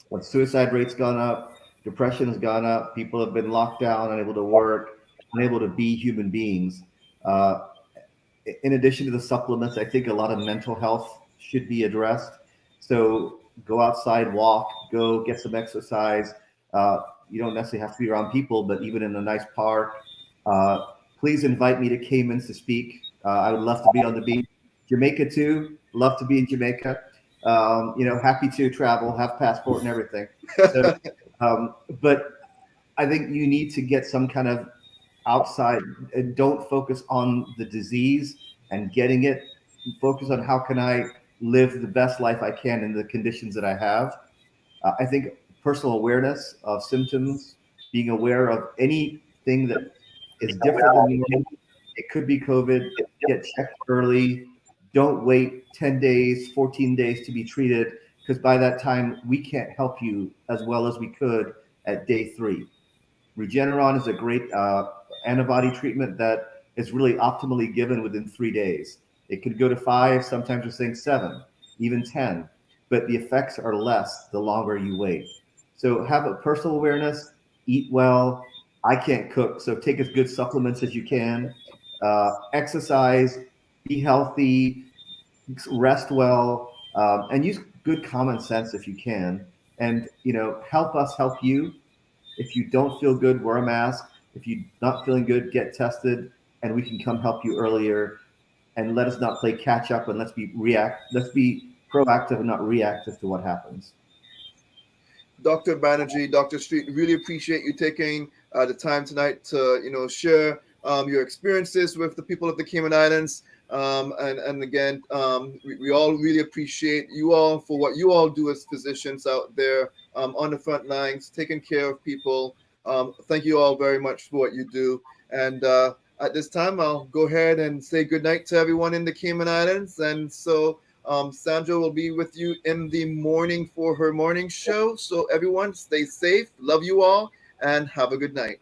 When suicide rates gone up, depression has gone up, people have been locked down, unable to work, unable to be human beings. In addition to the supplements, I think a lot of mental health should be addressed. So go outside, walk, go get some exercise. You don't necessarily have to be around people, but even in a nice park. Please invite me to Caymans to speak. I would love to be on the beach. Jamaica too, love to be in Jamaica. Happy to travel, have passport and everything. So, but I think you need to get some kind of outside, and don't focus on the disease and getting it. Focus on how can I live the best life I can in the conditions that I have. I think personal awareness of symptoms, being aware of anything that is different than normal. It could be COVID. Get checked early. Don't wait 10 days, 14 days to be treated, because by that time we can't help you as well as we could at day 3. Regeneron is a great antibody treatment that is really optimally given within 3 days. It could go to 5, sometimes we're saying 7, even 10, but the effects are less the longer you wait. So have a personal awareness, eat well. I can't cook, so take as good supplements as you can. Exercise, be healthy, rest well, and use good common sense if you can. And help us help you. If you don't feel good, wear a mask. If you're not feeling good, get tested, and we can come help you earlier. And let us not play catch up, and let's be proactive and not reactive to what happens. Dr. Banerjee, Dr. Street, really appreciate you taking the time tonight to share your experiences with the people of the Cayman Islands. And again, we all really appreciate you all for what you all do as physicians out there on the front lines, taking care of people. Thank you all very much for what you do. And at this time, I'll go ahead and say goodnight to everyone in the Cayman Islands. And so Sandra will be with you in the morning for her morning show. So everyone, stay safe. Love you all and have a good night.